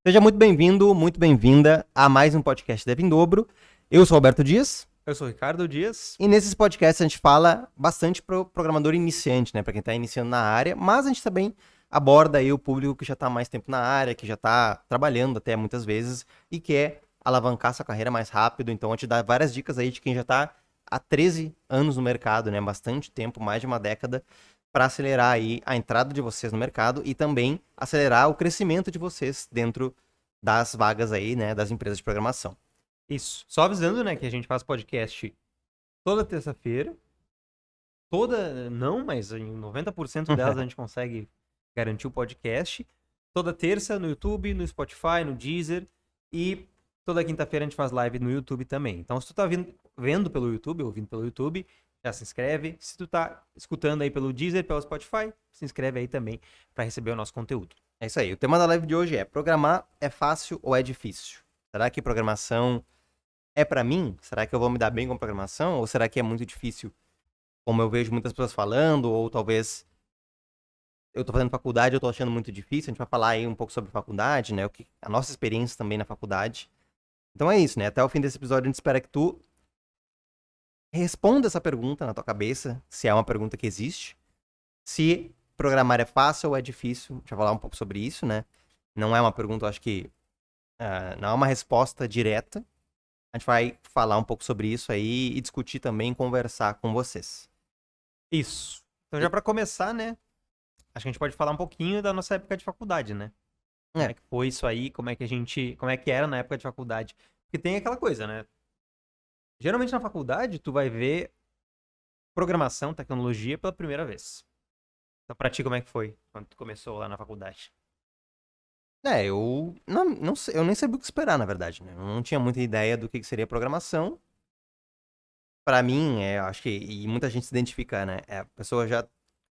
Seja muito bem-vindo, muito bem-vinda a mais um podcast Dev em Dobro. Eu sou o Alberto Dias. Eu sou o Ricardo Dias. E nesses podcasts a gente fala bastante para o programador iniciante, né? Para quem está iniciando na área, mas a gente também aborda aí o público que já está há mais tempo na área, que já está trabalhando até muitas vezes e quer alavancar sua carreira mais rápido. Então a gente dá várias dicas aí de quem já está há 13 anos no mercado, né? Bastante tempo, mais de uma década, para acelerar aí a entrada de vocês no mercado e também acelerar o crescimento de vocês dentro das vagas aí, né, das empresas de programação. Isso. Só avisando, né, que a gente faz podcast toda terça-feira. Não, mas em 90% delas a gente consegue garantir o podcast. Toda terça no YouTube, no Spotify, no Deezer. E toda quinta-feira a gente faz live no YouTube também. Então, se tu tá vendo pelo YouTube, ouvindo pelo YouTube, já se inscreve. Se tu tá escutando aí pelo Deezer, pelo Spotify, se inscreve aí também para receber o nosso conteúdo. É isso aí. O tema da live de hoje é: programar é fácil ou é difícil? Será que programação é para mim? Será que eu vou me dar bem com programação? Ou será que é muito difícil? Como eu vejo muitas pessoas falando, ou talvez eu tô fazendo faculdade, eu tô achando muito difícil. A gente vai falar aí um pouco sobre faculdade, né? A nossa experiência também na faculdade. Então é isso, né? Até o fim desse episódio a gente espera que tu responda essa pergunta na tua cabeça, se é uma pergunta que existe. Se programar é fácil ou é difícil. A gente vai falar um pouco sobre isso, né? Não é uma pergunta, eu acho que não é uma resposta direta. A gente vai falar um pouco sobre isso aí e discutir também, conversar com vocês. Isso. Então, já para começar, né, acho que a gente pode falar um pouquinho da nossa época de faculdade, né? Como é que foi isso aí, como é que era na época de faculdade. Porque tem aquela coisa, né? Geralmente na faculdade, tu vai ver programação, tecnologia pela primeira vez. Então, pra ti, como é que foi quando tu começou lá na faculdade? Eu não sei, eu nem sabia o que esperar, na verdade, né? Eu não tinha muita ideia do que seria programação. Pra mim, acho que, e muita gente se identifica, né? A pessoa já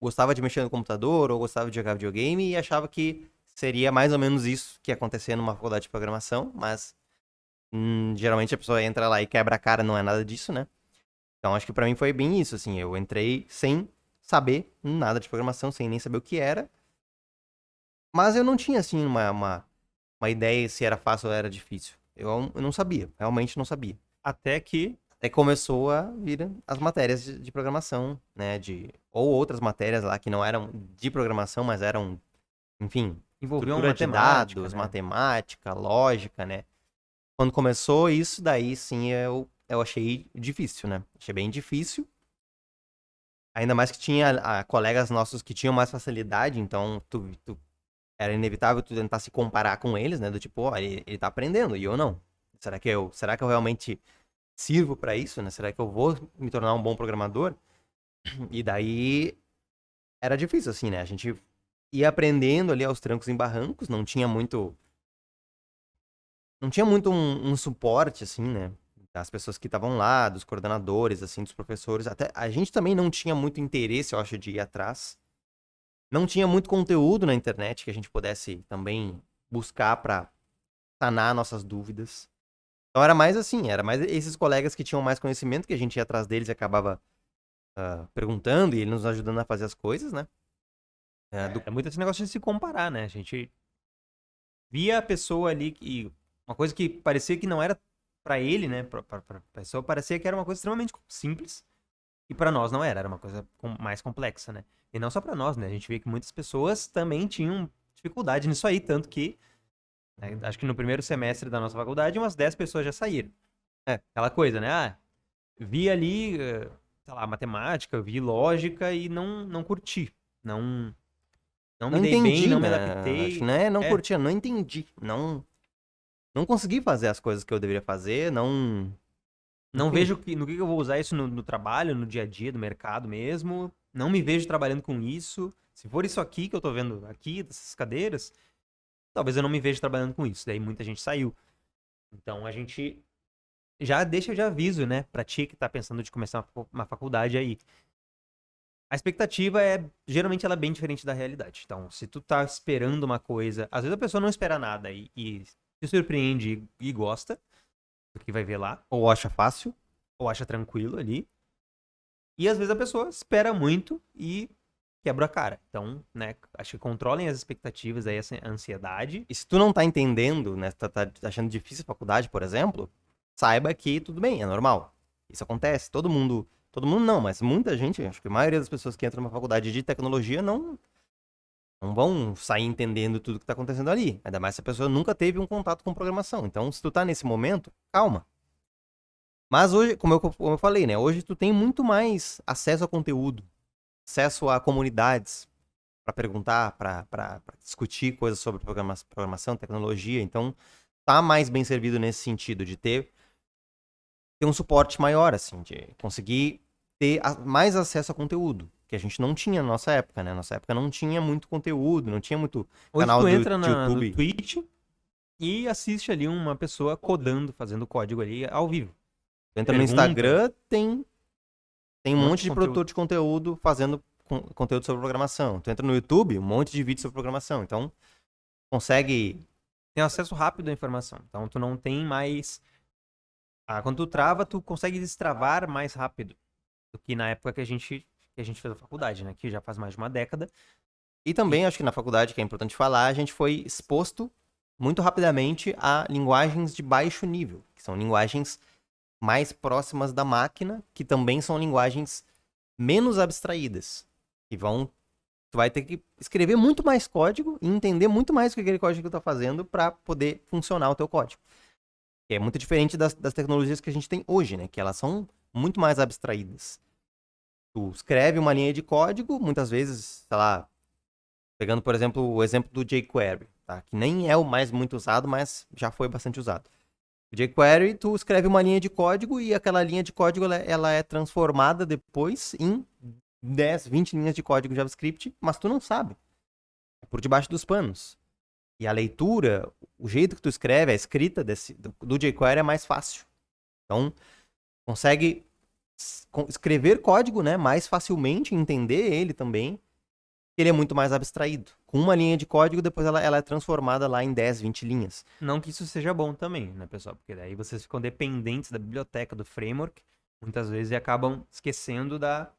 gostava de mexer no computador ou gostava de jogar videogame e achava que seria mais ou menos isso que ia acontecer numa faculdade de programação, mas geralmente a pessoa entra lá e quebra a cara, não é nada disso, né? Então acho que pra mim foi bem isso, assim, eu entrei sem saber nada de programação, sem nem saber o que era, mas eu não tinha, assim, uma ideia se era fácil ou era difícil. Eu não sabia, realmente não sabia. Até que Até que começou a vir as matérias de programação, né? Ou outras matérias lá que não eram de programação, mas eram, enfim, envolveu uma estrutura de matemática, dados, né? matemática, lógica, né? Quando começou isso, daí sim eu achei difícil, né? Achei bem difícil. Ainda mais que tinha colegas nossos que tinham mais facilidade, então era inevitável tu tentar se comparar com eles, né? Do tipo, ó, ele tá aprendendo e eu não. Será que eu realmente sirvo pra isso, né? Será que eu vou me tornar um bom programador? E daí era difícil, assim, né? A gente ia aprendendo ali aos trancos e barrancos, não tinha muito um suporte, assim, né? Das pessoas que estavam lá, dos coordenadores, assim, dos professores. Até a gente também não tinha muito interesse, eu acho, de ir atrás. Não tinha muito conteúdo na internet que a gente pudesse também buscar pra sanar nossas dúvidas. Então era mais assim, era mais esses colegas que tinham mais conhecimento, que a gente ia atrás deles e acabava perguntando e ele nos ajudando a fazer as coisas, né? É muito esse negócio de se comparar, né? A gente via a pessoa ali e uma coisa que parecia que não era pra ele, né? Pra pessoa parecia que era uma coisa extremamente simples e pra nós não era uma coisa mais complexa, né? E não só pra nós, né? A gente vê que muitas pessoas também tinham dificuldade nisso aí, tanto que né, acho que no primeiro semestre da nossa faculdade umas 10 pessoas já saíram. Aquela coisa, né? Ah, vi ali, sei lá, matemática, vi lógica e não curti. Não Não me dei bem, entendi, não me né? Acho que adaptei. não curtia, não entendi. Não consegui fazer as coisas que eu deveria fazer, não. Não Enfim. vejo no que eu vou usar isso no trabalho, no dia a dia do mercado mesmo. Não me vejo trabalhando com isso. Se for isso aqui que eu tô vendo aqui, dessas cadeiras, talvez eu não me veja trabalhando com isso. Daí muita gente saiu. Então a gente já deixa de aviso, né, pra ti que tá pensando de começar uma faculdade aí. A expectativa geralmente ela é bem diferente da realidade. Então, se tu tá esperando uma coisa, às vezes a pessoa não espera nada e se surpreende e gosta do que vai ver lá, Ou acha fácil. ou acha tranquilo ali. E às vezes a pessoa espera muito e quebra a cara. Então, né, acho que controlem as expectativas aí, a ansiedade. E se tu não tá entendendo, né, tá achando difícil a faculdade, por exemplo, saiba que tudo bem, é normal. Isso acontece. Todo mundo não, mas muita gente, acho que a maioria das pessoas que entram numa faculdade de tecnologia não vão sair entendendo tudo que tá acontecendo ali. Ainda mais se a pessoa nunca teve um contato com programação. Então, se tu tá nesse momento, calma. Mas hoje, como eu falei, né, hoje tu tem muito mais acesso a conteúdo, acesso a comunidades para perguntar, para discutir coisas sobre programação, tecnologia. Então, tá mais bem servido nesse sentido de ter um suporte maior, assim, de conseguir ter mais acesso a conteúdo, que a gente não tinha na nossa época, né? Nossa época não tinha muito conteúdo, não tinha muito Hoje canal tu do entra no YouTube. Twitch e assiste ali uma pessoa codando, fazendo código ali ao vivo. Tu entra no Pergunta. Instagram, tem um monte de conteúdo. produtor de conteúdo fazendo conteúdo sobre programação. Tu entra no YouTube, um monte de vídeo sobre programação. Então, consegue... Tem acesso rápido à informação. Então, tu não tem mais... quando tu trava, tu consegue destravar mais rápido do que na época que a gente fez a faculdade, né? Que já faz mais de uma década. E também, acho que na faculdade, que é importante falar, a gente foi exposto muito rapidamente a linguagens de baixo nível, que são linguagens mais próximas da máquina, que também são linguagens menos abstraídas, que tu vai ter que escrever muito mais código e entender muito mais o que aquele código está fazendo para poder funcionar o teu código. Que é muito diferente das tecnologias que a gente tem hoje, né? Que elas são muito mais abstraídas. Tu escreve uma linha de código, muitas vezes, sei lá, pegando, por exemplo, o exemplo do jQuery, tá? Que nem é o mais muito usado, mas já foi bastante usado. O jQuery, tu escreve uma linha de código e aquela linha de código ela é transformada depois em 10, 20 linhas de código JavaScript, mas tu não sabe. É por debaixo dos panos. E a leitura, o jeito que tu escreve, a escrita do jQuery é mais fácil. Então, consegue escrever código, né, mais facilmente, entender ele também. Ele é muito mais abstraído. Com uma linha de código, depois ela é transformada lá em 10, 20 linhas. Não que isso seja bom também, né, pessoal? Porque daí vocês ficam dependentes da biblioteca, do framework, muitas vezes, e acabam esquecendo da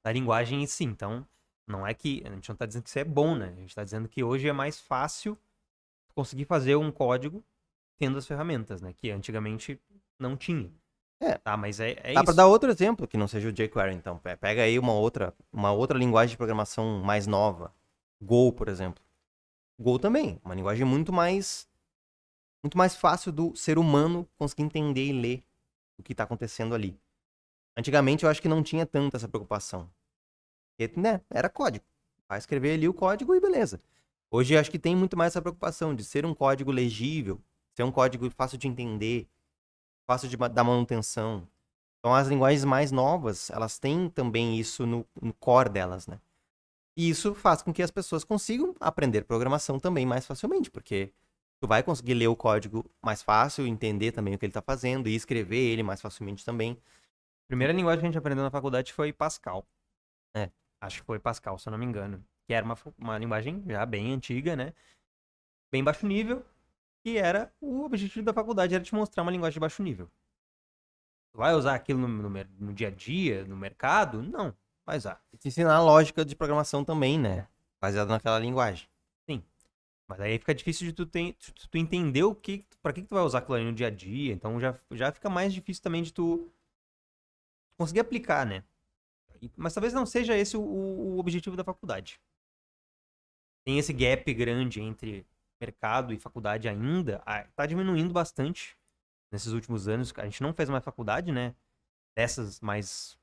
linguagem em si. Então, não é que... A gente não tá dizendo que isso é bom, né? A gente tá dizendo que hoje é mais fácil conseguir fazer um código tendo as ferramentas, né? Que antigamente não tinha. Tá, mas é Dá isso. pra dar outro exemplo que não seja o jQuery, então. Pega aí uma outra linguagem de programação mais nova. Go, por exemplo. Go também, uma linguagem muito mais fácil do ser humano conseguir entender e ler o que tá acontecendo ali. Antigamente eu acho que não tinha tanta essa preocupação. Porque, né, era código. Vai escrever ali o código e beleza. Hoje eu acho que tem muito mais essa preocupação de ser um código legível, ser um código fácil de entender, fácil de dar manutenção. Então as linguagens mais novas, elas têm também isso no core delas, né? E isso faz com que as pessoas consigam aprender programação também mais facilmente, porque tu vai conseguir ler o código mais fácil, entender também o que ele está fazendo e escrever ele mais facilmente também. A primeira linguagem que a gente aprendeu na faculdade foi Pascal. É. Acho que foi Pascal, se eu não me engano. Que era uma linguagem já bem antiga, né? Bem baixo nível. E era o objetivo da faculdade, era te mostrar uma linguagem de baixo nível. Vai usar aquilo no dia a dia, no mercado? Não, vai usar. E te ensinar a lógica de programação também, né? Baseado naquela linguagem. Sim. Mas aí fica difícil de tu entender pra que tu vai usar aquilo ali no dia a dia. Então já fica mais difícil também de tu conseguir aplicar, né? Mas talvez não seja esse o objetivo da faculdade. Tem esse gap grande entre mercado e faculdade ainda. Tá diminuindo bastante nesses últimos anos. A gente não fez mais faculdade, né? Dessas mais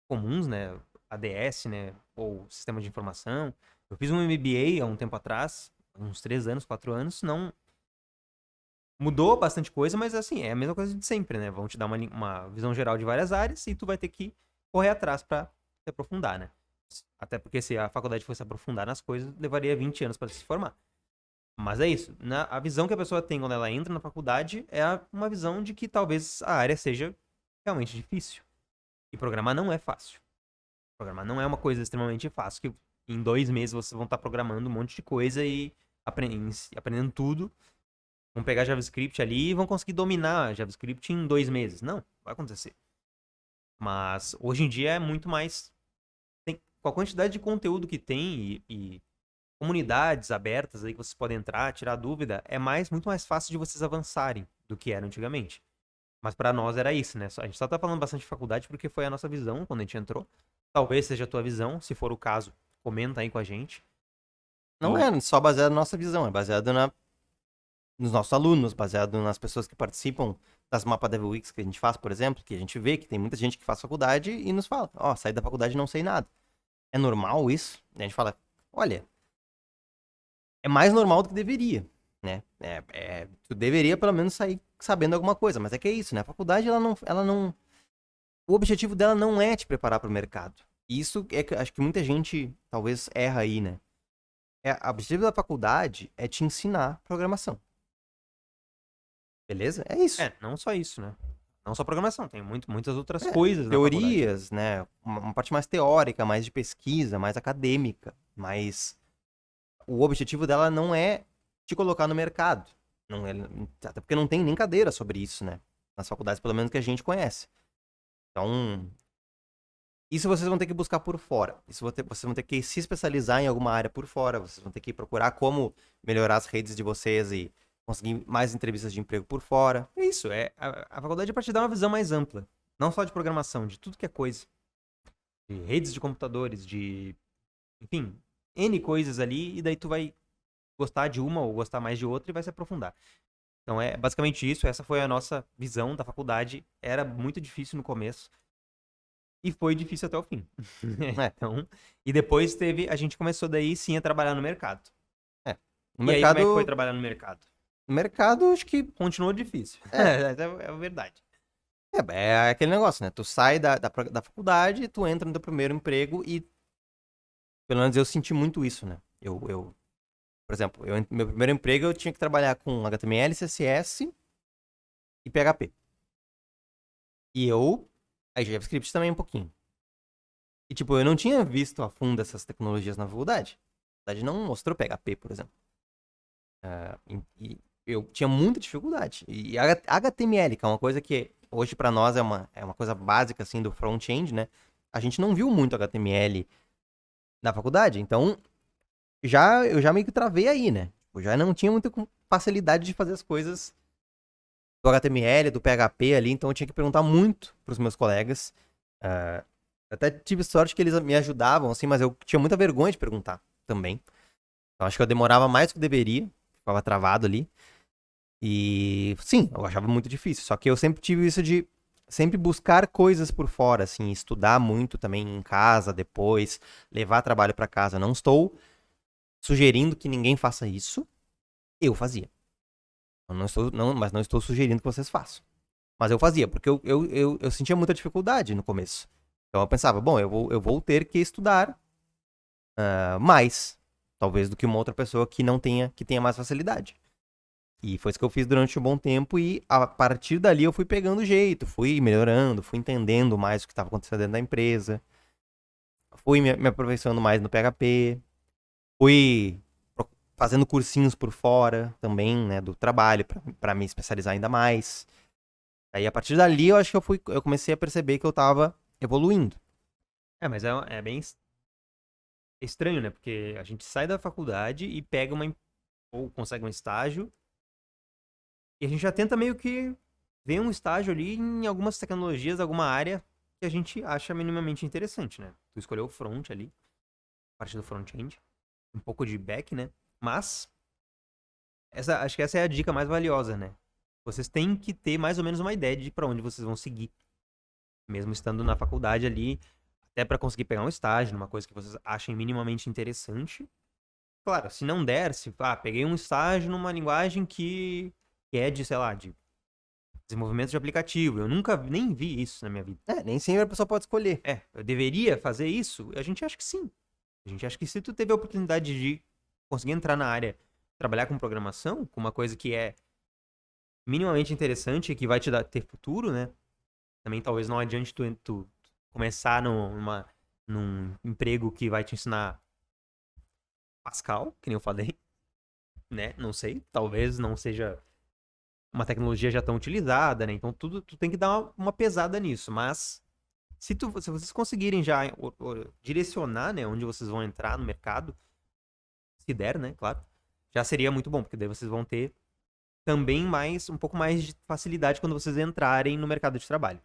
comuns, né? ADS, né? Ou Sistema de Informação. Eu fiz um MBA há um tempo atrás, uns 3 anos, 4 anos. Não mudou bastante coisa, mas assim, é a mesma coisa de sempre, né? Vão te dar uma visão geral de várias áreas e tu vai ter que correr atrás pra se aprofundar, né? Até porque se a faculdade fosse aprofundar nas coisas, levaria 20 anos para se formar. Mas é isso. A visão que a pessoa tem quando ela entra na faculdade é uma visão de que talvez a área seja realmente difícil. E programar não é fácil. Programar não é uma coisa extremamente fácil, que em 2 meses vocês vão estar programando um monte de coisa e aprendendo tudo. Vão pegar JavaScript ali e vão conseguir dominar JavaScript em 2 meses. Não, vai acontecer. Mas hoje em dia é muito mais... com a quantidade de conteúdo que tem e comunidades abertas aí que vocês podem entrar, tirar dúvida, é muito mais fácil de vocês avançarem do que era antigamente. Mas pra nós era isso, né? A gente só tá falando bastante de faculdade porque foi a nossa visão quando a gente entrou. Talvez seja a tua visão, se for o caso, comenta aí com a gente. Não é só baseado na nossa visão, é baseado nos nossos alunos, baseado nas pessoas que participam das Mapa Devil Weeks que a gente faz, por exemplo, que a gente vê que tem muita gente que faz faculdade e nos fala, saí da faculdade e não sei nada. É normal isso? E a gente fala, olha, é mais normal do que deveria, né? Tu deveria pelo menos sair sabendo alguma coisa, mas é que é isso, né? A faculdade, ela não... O objetivo dela não é te preparar para o mercado. E isso é que acho que muita gente talvez erra aí, né? O objetivo da faculdade é te ensinar programação. Beleza? É isso. Não só isso, né? Não só programação, tem muitas outras coisas teorias, né? Uma parte mais teórica, mais de pesquisa, mais acadêmica. Mas o objetivo dela não é te colocar no mercado. Não é, até porque não tem nem cadeira sobre isso, né? Nas faculdades, pelo menos que a gente conhece. Então, isso vocês vão ter que buscar por fora. Isso vocês vão ter que se especializar em alguma área por fora. Vocês vão ter que procurar como melhorar as redes de vocês e conseguir mais entrevistas de emprego por fora. É isso, a faculdade é para te dar uma visão mais ampla. Não só de programação, de tudo que é coisa. De redes de computadores, enfim, N coisas ali, e daí tu vai gostar de uma ou gostar mais de outra e vai se aprofundar. Então é basicamente isso, essa foi a nossa visão da faculdade. Era muito difícil no começo. E foi difícil até o fim. Então, e depois a gente começou daí sim a trabalhar no mercado. No e mercado... aí, como é que foi trabalhar no mercado? No mercado, acho que... Continuou difícil. É a verdade. É aquele negócio, né? Tu sai da faculdade, tu entra no teu primeiro emprego e... Pelo menos eu senti muito isso, né? Por exemplo, meu primeiro emprego eu tinha que trabalhar com HTML, CSS e PHP. E aí JavaScript também um pouquinho. E tipo, eu não tinha visto a fundo essas tecnologias na faculdade. A faculdade não mostrou PHP, por exemplo. E eu tinha muita dificuldade. E HTML, que é uma coisa que hoje pra nós é uma coisa básica, assim, do front-end, né? A gente não viu muito HTML na faculdade, então eu já meio que travei aí, né? Eu já não tinha muita facilidade de fazer as coisas do HTML, do PHP ali, então eu tinha que perguntar muito pros meus colegas. Até tive sorte que eles me ajudavam, assim, mas eu tinha muita vergonha de perguntar também. Então acho que eu demorava mais do que deveria, ficava travado ali. E sim, eu achava muito difícil. Só que eu sempre tive isso de sempre buscar coisas por fora, assim, estudar muito também em casa depois, levar trabalho pra casa. Não estou sugerindo que ninguém faça isso. Eu fazia. Mas não estou sugerindo que vocês façam. Mas eu fazia, porque eu sentia muita dificuldade no começo. Então eu pensava, bom, eu vou ter que estudar mais, talvez, do que uma outra pessoa que tenha mais facilidade. E foi isso que eu fiz durante um bom tempo e a partir dali eu fui pegando jeito, fui melhorando, fui entendendo mais o que estava acontecendo dentro da empresa, fui me aperfeiçoando mais no PHP, fui fazendo cursinhos por fora também, né, do trabalho, para me especializar ainda mais. Aí a partir dali eu acho que eu comecei a perceber que eu tava evoluindo. Mas é bem estranho, né? Porque a gente sai da faculdade e pega ou consegue um estágio. E a gente já tenta meio que ver um estágio ali em algumas tecnologias, alguma área que a gente acha minimamente interessante, né? Tu escolheu o front ali, parte do front-end, um pouco de back, né? Mas acho que essa é a dica mais valiosa, né? Vocês têm que ter mais ou menos uma ideia de pra onde vocês vão seguir. Mesmo estando na faculdade ali, até pra conseguir pegar um estágio, numa coisa que vocês achem minimamente interessante. Claro, se não der, peguei um estágio numa linguagem que é de, sei lá, de desenvolvimento de aplicativo. Eu nunca nem vi isso na minha vida. Nem sempre a pessoa pode escolher. Eu deveria fazer isso? A gente acha que sim. A gente acha que se tu teve a oportunidade de conseguir entrar na área, trabalhar com programação, com uma coisa que é minimamente interessante e que vai ter futuro, né? Também talvez não adiante tu começar num emprego que vai te ensinar Pascal, que nem eu falei, né? Não sei, talvez não seja uma tecnologia já tão utilizada, né? Então tu tem que dar uma pesada nisso, mas Se vocês conseguirem já direcionar, né, onde vocês vão entrar no mercado, se der, né, claro, já seria muito bom, porque daí vocês vão ter também um pouco mais de facilidade quando vocês entrarem no mercado de trabalho.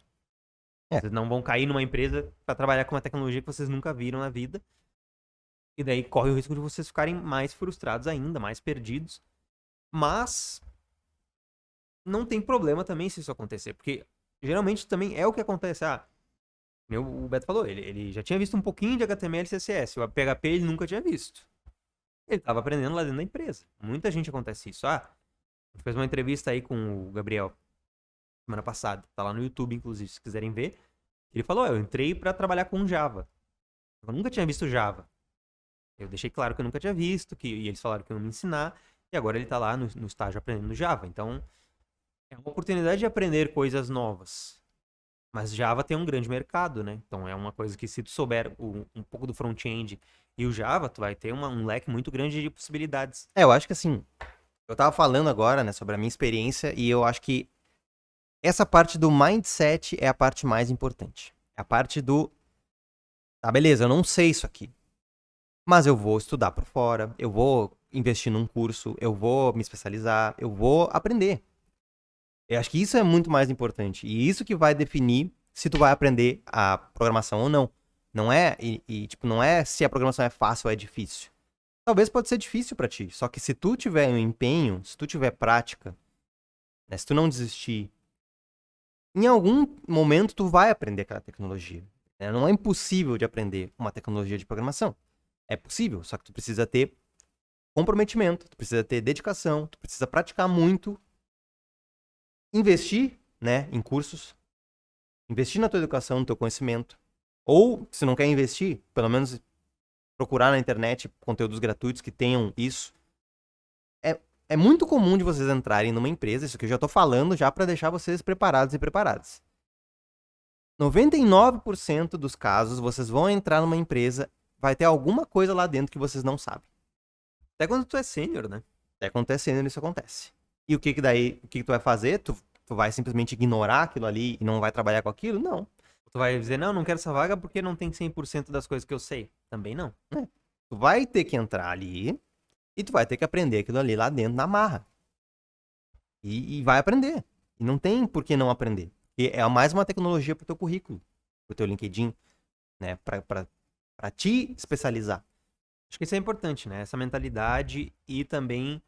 Vocês não vão cair numa empresa para trabalhar com uma tecnologia que vocês nunca viram na vida. E daí corre o risco de vocês ficarem mais frustrados ainda, mais perdidos. Mas não tem problema também se isso acontecer, porque geralmente também é o que acontece. O Beto falou, ele já tinha visto um pouquinho de HTML e CSS, o PHP ele nunca tinha visto. Ele estava aprendendo lá dentro da empresa. Muita gente acontece isso. A gente fez uma entrevista aí com o Gabriel semana passada, tá lá no YouTube, inclusive, se quiserem ver. Ele falou, eu entrei para trabalhar com Java. Eu nunca tinha visto Java. Eu deixei claro que eu nunca tinha visto, e eles falaram que iam me ensinar, e agora ele tá lá no estágio aprendendo Java. Então, é uma oportunidade de aprender coisas novas. Mas Java tem um grande mercado, né? Então, é uma coisa que se tu souber um pouco do front-end e o Java, tu vai ter um leque muito grande de possibilidades. Eu acho que assim, eu tava falando agora, né, sobre a minha experiência, e eu acho que essa parte do mindset é a parte mais importante. É a parte do, tá, beleza, eu não sei isso aqui, mas eu vou estudar por fora, eu vou investir num curso, eu vou me especializar, eu vou aprender. Eu acho que isso é muito mais importante. E isso que vai definir se tu vai aprender a programação ou não. Não é, tipo, não é se a programação é fácil ou é difícil. Talvez pode ser difícil pra ti. Só que se tu tiver um empenho, se tu tiver prática, né, se tu não desistir, em algum momento tu vai aprender aquela tecnologia. Né? Não é impossível de aprender uma tecnologia de programação. É possível, só que tu precisa ter comprometimento, tu precisa ter dedicação, tu precisa praticar muito, investir, né, em cursos, investir na tua educação, no teu conhecimento. Ou, se não quer investir, pelo menos procurar na internet conteúdos gratuitos que tenham isso. É muito comum de vocês entrarem numa empresa, isso que eu já tô falando já para deixar vocês preparados e preparadas. 99% dos casos, vocês vão entrar numa empresa, vai ter alguma coisa lá dentro que vocês não sabem. Até quando tu é sênior, né? Até quando tu é sênior, isso acontece. E o que tu vai fazer? Tu vai simplesmente ignorar aquilo ali e não vai trabalhar com aquilo? Não. Tu vai dizer, não quero essa vaga porque não tem 100% das coisas que eu sei. Também não. Tu vai ter que entrar ali e tu vai ter que aprender aquilo ali lá dentro na marra. E vai aprender. E não tem por que não aprender. E é mais uma tecnologia pro teu currículo, pro teu LinkedIn, né? Pra te especializar. Acho que isso é importante, né? Essa mentalidade e também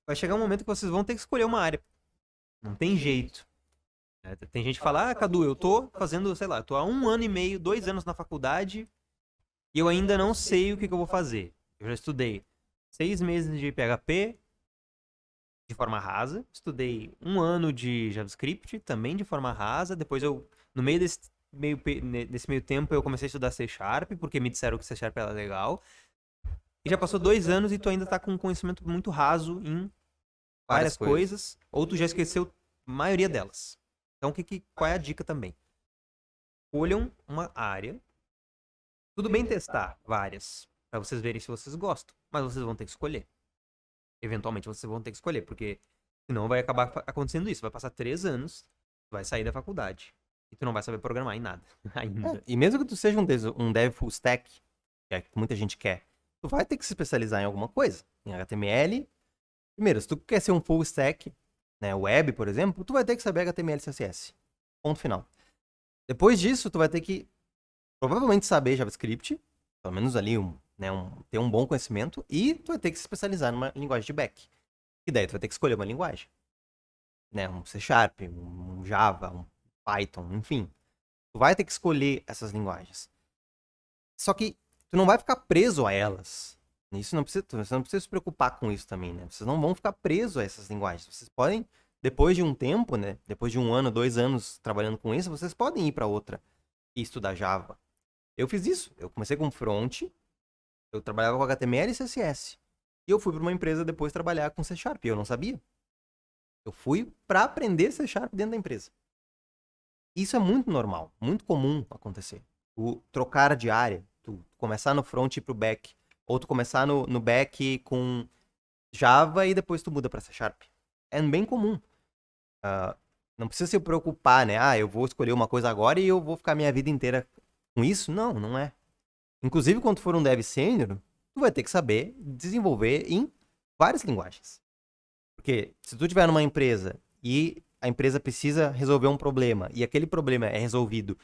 vai chegar um momento que vocês vão ter que escolher uma área. Não tem jeito. Tem gente que fala, Cadu, eu tô fazendo, sei lá, tô há 1 ano e meio, 2 anos na faculdade e eu ainda não sei o que eu vou fazer. Eu já estudei 6 meses de PHP de forma rasa, estudei 1 ano de JavaScript também de forma rasa, depois no meio desse meio tempo eu comecei a estudar C#, porque me disseram que C# era legal. E já passou 2 anos e tu ainda tá com um conhecimento muito raso em várias coisas, ou tu já esqueceu a maioria delas. Então, qual é a dica também? Escolham uma área. Tudo bem testar várias, pra vocês verem se vocês gostam, mas vocês vão ter que escolher. Eventualmente vocês vão ter que escolher, porque senão vai acabar acontecendo isso. Vai passar 3 anos, tu vai sair da faculdade e tu não vai saber programar em nada ainda. E mesmo que tu seja um dev full stack, que é que muita gente quer, tu vai ter que se especializar em alguma coisa. Em HTML. Primeiro, se tu quer ser um full stack, né, web, por exemplo, tu vai ter que saber HTML e CSS. Ponto final. Depois disso, tu vai ter que provavelmente saber JavaScript, pelo menos ali ter um bom conhecimento, e tu vai ter que se especializar numa linguagem de back. E daí tu vai ter que escolher uma linguagem. Né, um C#, um Java, um Python, enfim. Tu vai ter que escolher essas linguagens. Só que tu não vai ficar preso a elas. Você não precisa se preocupar com isso também, né? Vocês não vão ficar presos a essas linguagens. Vocês podem, depois de um tempo, né? Depois de 1 ano, 2 anos trabalhando com isso, vocês podem ir para outra e estudar Java. Eu fiz isso. Eu comecei com front, eu trabalhava com HTML e CSS. E eu fui para uma empresa depois trabalhar com C#. E eu não sabia. Eu fui para aprender C# dentro da empresa. Isso é muito normal, muito comum acontecer. Tu trocar de área, tu começar no front e ir pro back, ou tu começar no back com Java e depois tu muda para C#. É bem comum. Não precisa se preocupar, né? Ah, eu vou escolher uma coisa agora e eu vou ficar minha vida inteira com isso. Não, não é. Inclusive, quando tu for um dev sênior, tu vai ter que saber desenvolver em várias linguagens. Porque se tu estiver numa empresa e a empresa precisa resolver um problema e aquele problema é resolvido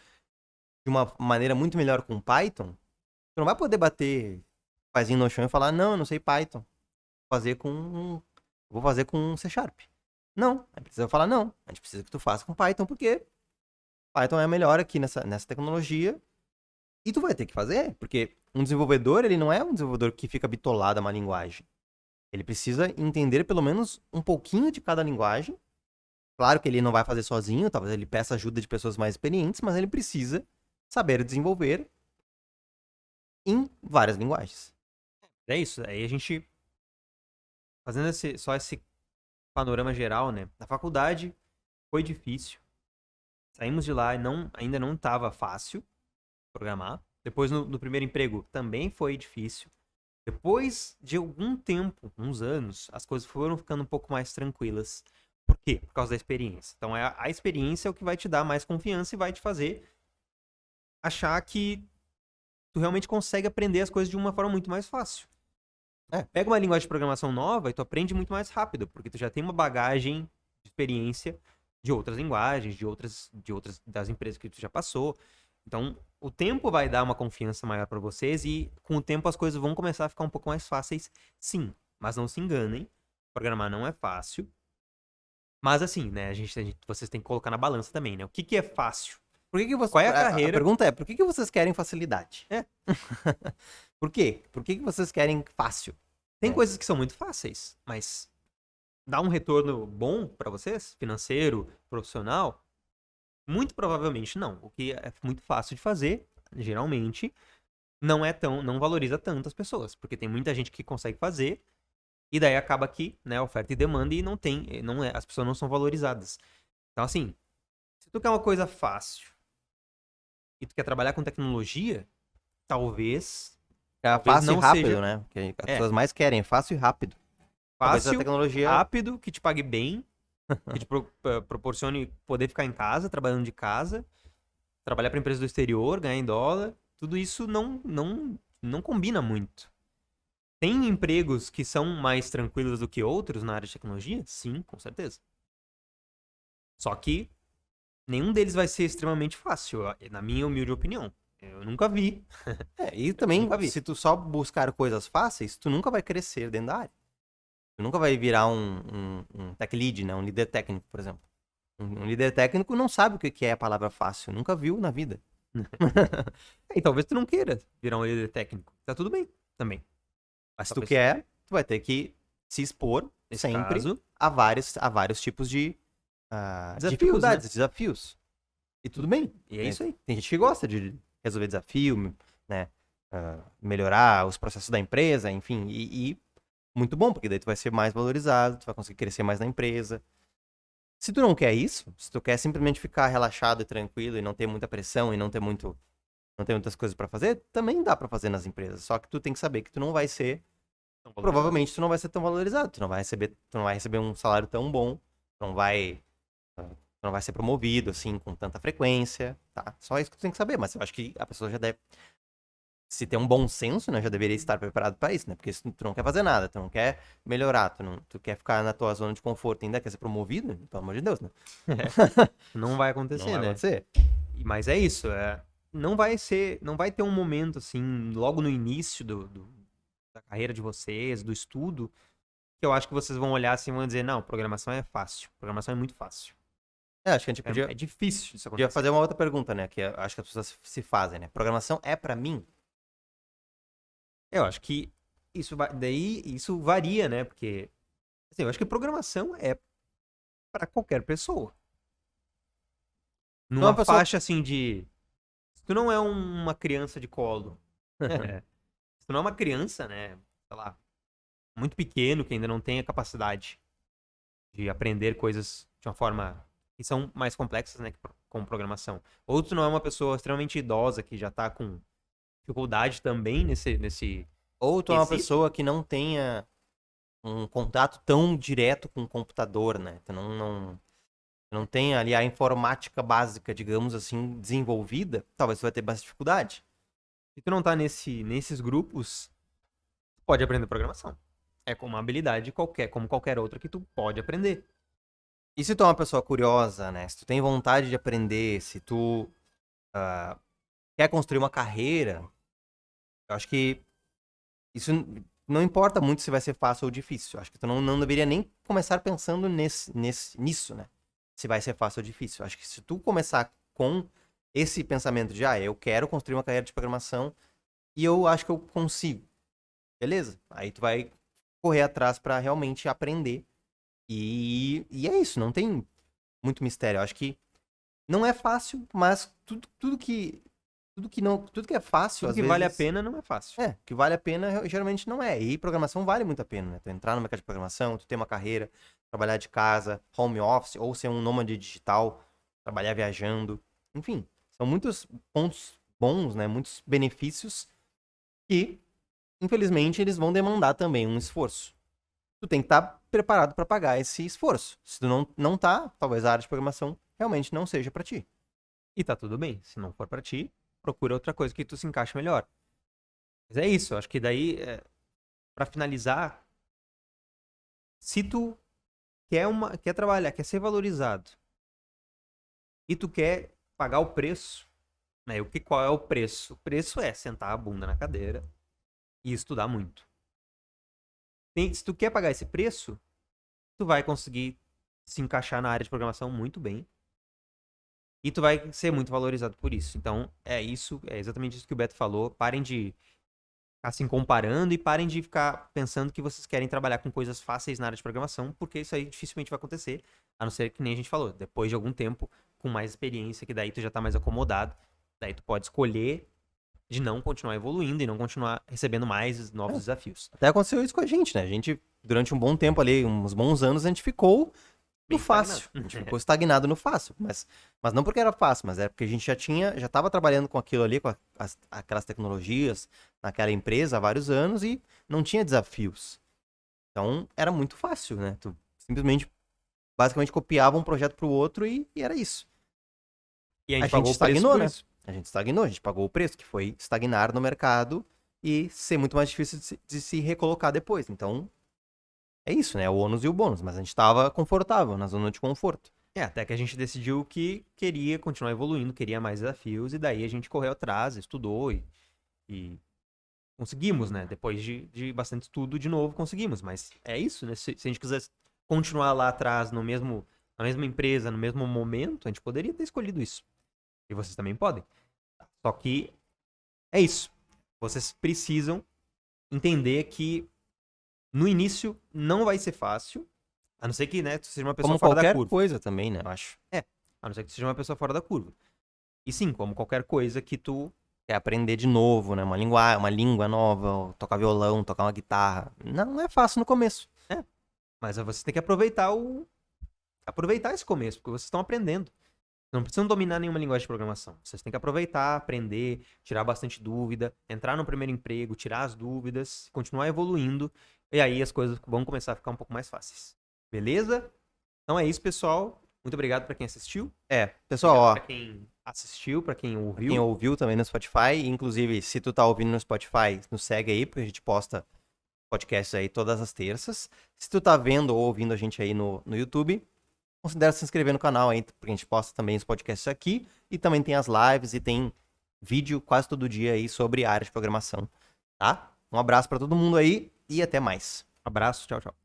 de uma maneira muito melhor com Python, tu não vai poder bater pezinho no chão e falar, não, eu não sei Python. Vou fazer com C Sharp. Não, a empresa vai falar, não, a gente precisa que tu faça com Python, porque Python é melhor aqui nessa tecnologia e tu vai ter que fazer, porque um desenvolvedor, ele não é um desenvolvedor que fica bitolado a uma linguagem. Ele precisa entender pelo menos um pouquinho de cada linguagem. Claro que ele não vai fazer sozinho, talvez ele peça ajuda de pessoas mais experientes, mas ele precisa saber desenvolver em várias linguagens. É isso. Aí a gente, fazendo só esse panorama geral, né? Na faculdade foi difícil. Saímos de lá e ainda não estava fácil programar. Depois no primeiro emprego também foi difícil. Depois de algum tempo, uns anos, as coisas foram ficando um pouco mais tranquilas. Por quê? Por causa da experiência. Então a experiência é o que vai te dar mais confiança e vai te fazer achar que tu realmente consegue aprender as coisas de uma forma muito mais fácil. Pega uma linguagem de programação nova e tu aprende muito mais rápido, porque tu já tem uma bagagem de experiência de outras linguagens, de outras das empresas que tu já passou. Então, o tempo vai dar uma confiança maior para vocês e com o tempo as coisas vão começar a ficar um pouco mais fáceis, sim. Mas não se enganem, programar não é fácil. Mas assim, né, vocês têm que colocar na balança também, né? O que é fácil? Qual é a carreira? A pergunta é, por que vocês querem facilidade? É. Por quê? Por que vocês querem fácil? Tem coisas que são muito fáceis, mas dá um retorno bom para vocês? Financeiro, profissional? Muito provavelmente não. O que é muito fácil de fazer, geralmente, não valoriza tanto as pessoas, porque tem muita gente que consegue fazer e daí acaba que, né, oferta e demanda e as pessoas não são valorizadas. Então assim, se tu quer uma coisa fácil e tu quer trabalhar com tecnologia, talvez fácil e não rápido, seja... né? Porque as pessoas mais querem, fácil e rápido. Talvez a Fácil, tecnologia... rápido, que te pague bem, que te proporcione poder ficar em casa, trabalhando de casa, trabalhar para empresa do exterior, ganhar em dólar. Tudo isso não combina muito. Tem empregos que são mais tranquilos do que outros na área de tecnologia? Sim, com certeza. Só que nenhum deles vai ser extremamente fácil, na minha humilde opinião. Eu nunca vi. E também, nunca vi. se tu só buscar coisas fáceis, tu nunca vai crescer dentro da área. Tu nunca vai virar um tech lead, né? Um líder técnico, por exemplo. Um líder técnico não sabe o que é a palavra fácil, nunca viu na vida. E talvez tu não queira virar um líder técnico. Tá tudo bem também. Mas se tu quer, tu vai ter que se expor sempre a vários tipos de dificuldades, desafios. E tudo bem. E é isso aí. Tem gente que gosta de resolver desafio, né? Melhorar os processos da empresa, enfim. E muito bom, porque daí tu vai ser mais valorizado, tu vai conseguir crescer mais na empresa. Se tu não quer isso, se tu quer simplesmente ficar relaxado e tranquilo e não ter muita pressão e não ter muitas coisas pra fazer, também dá pra fazer nas empresas. Só que tu tem que saber que tu não vai ser, provavelmente tu não vai ser tão valorizado, tu não vai receber um salário tão bom, tu não vai ser promovido assim com tanta frequência, tá? Só isso que tu tem que saber, mas eu acho que a pessoa já deve, se tem um bom senso, né, já deveria estar preparado pra isso, né? Porque se tu não quer fazer nada, tu não quer melhorar, tu quer ficar na tua zona de conforto e ainda quer ser promovido, pelo amor de Deus, né? Não vai acontecer, Não vai né? acontecer. Mas é isso, não vai ter um momento assim, logo no início da carreira de vocês, do estudo, que eu acho que vocês vão olhar assim e vão dizer, não, programação é fácil, programação é muito fácil. Acho que a gente podia... É difícil isso Podia acontecer. fazer uma outra pergunta, né? Que eu acho que as pessoas se fazem, né? Programação é pra mim? Eu acho que isso varia, né? Porque assim, eu acho que programação é pra qualquer pessoa. Numa faixa assim de... Se tu não é uma criança de colo, se tu não é uma criança, né? Sei lá, muito pequeno, que ainda não tem a capacidade de aprender coisas de uma forma que são mais complexas, né? Com programação. Ou tu não é uma pessoa extremamente idosa que já tá com dificuldade também nesse Ou tu é uma pessoa que não tenha um contato tão direto com o computador, né? Tu não não tem ali a informática básica, digamos assim, desenvolvida, talvez você vai ter bastante dificuldade. Se tu não tá nesses grupos, pode aprender programação. É como uma habilidade como qualquer outra que tu pode aprender. E se tu é uma pessoa curiosa, né? Se tu tem vontade de aprender, se tu quer construir uma carreira, eu acho que isso não importa muito se vai ser fácil ou difícil. Eu acho que tu não deveria nem começar pensando nisso, né? Se vai ser fácil ou difícil. Eu acho que se tu começar com esse pensamento de, eu quero construir uma carreira de programação e eu acho que eu consigo. Beleza? Aí tu vai correr atrás pra realmente aprender. E é isso, não tem muito mistério. Eu acho que não é fácil, mas tudo que é fácil, Tudo às que vezes... vale a pena não é fácil. que vale a pena, geralmente não é. E programação vale muito a pena, né? Tu entrar no mercado de programação, tu ter uma carreira, trabalhar de casa, home office, ou ser um nômade digital, trabalhar viajando. Enfim, são muitos pontos bons, né? Muitos benefícios que, infelizmente, eles vão demandar também um esforço. Tu tem que estar preparado para pagar esse esforço. Se tu não tá, talvez a área de programação realmente não seja para ti. E tá tudo bem. Se não for pra ti, procura outra coisa que tu se encaixe melhor. Mas é isso, eu acho que daí, pra finalizar, se tu quer trabalhar, quer ser valorizado, e tu quer pagar o preço, né? Qual é o preço? O preço é sentar a bunda na cadeira e estudar muito. Se tu quer pagar esse preço, tu vai conseguir se encaixar na área de programação muito bem. E tu vai ser muito valorizado por isso. Então, é exatamente isso que o Beto falou. Parem de ficar se comparando e parem de ficar pensando que vocês querem trabalhar com coisas fáceis na área de programação, porque isso aí dificilmente vai acontecer, a não ser que nem a gente falou, depois de algum tempo, com mais experiência, que daí tu já tá mais acomodado, daí tu pode escolher de não continuar evoluindo e não continuar recebendo mais novos desafios. Até aconteceu isso com a gente, né? A gente, durante um bom tempo ali, uns bons anos, a gente ficou no fácil. A gente ficou estagnado no fácil. Mas não porque era fácil, mas é porque a gente já estava trabalhando com aquilo ali, com aquelas tecnologias, naquela empresa há vários anos e não tinha desafios. Então, era muito fácil, né? Tu simplesmente, basicamente, copiava um projeto pro outro e era isso. E a gente pagou estagnou, né? A gente estagnou, a gente pagou o preço, que foi estagnar no mercado e ser muito mais difícil de se recolocar depois. Então, é isso, né? O ônus e o bônus. Mas a gente tava confortável, na zona de conforto. Até que a gente decidiu que queria continuar evoluindo, queria mais desafios, e daí a gente correu atrás, estudou e conseguimos, né? Depois de bastante estudo, de novo, conseguimos. Mas é isso, né? Se a gente quisesse continuar lá atrás, na mesma empresa, no mesmo momento, a gente poderia ter escolhido isso. E vocês também podem. Só que é isso. Vocês precisam entender que no início não vai ser fácil, a não ser que, né, tu seja uma pessoa fora da curva. Como qualquer coisa também, né, eu acho. A não ser que tu seja uma pessoa fora da curva. E sim, como qualquer coisa que tu quer aprender de novo, né, uma língua nova, tocar violão, tocar uma guitarra. Não é fácil no começo. Mas você tem que aproveitar esse começo, porque vocês estão aprendendo. Não precisam dominar nenhuma linguagem de programação. Vocês têm que aproveitar, aprender, tirar bastante dúvida, entrar no primeiro emprego, tirar as dúvidas, continuar evoluindo, e aí as coisas vão começar a ficar um pouco mais fáceis. Beleza? Então é isso, pessoal. Muito obrigado pra quem assistiu. Pessoal, ó. Pra quem assistiu, pra quem ouviu. Quem ouviu também no Spotify. Inclusive, se tu tá ouvindo no Spotify, nos segue aí, porque a gente posta podcasts aí todas as terças. Se tu tá vendo ou ouvindo a gente aí no YouTube, considera se inscrever no canal aí, porque a gente posta também os podcasts aqui. E também tem as lives e tem vídeo quase todo dia aí sobre a área de programação. Tá? Um abraço pra todo mundo aí e até mais. Abraço, tchau, tchau.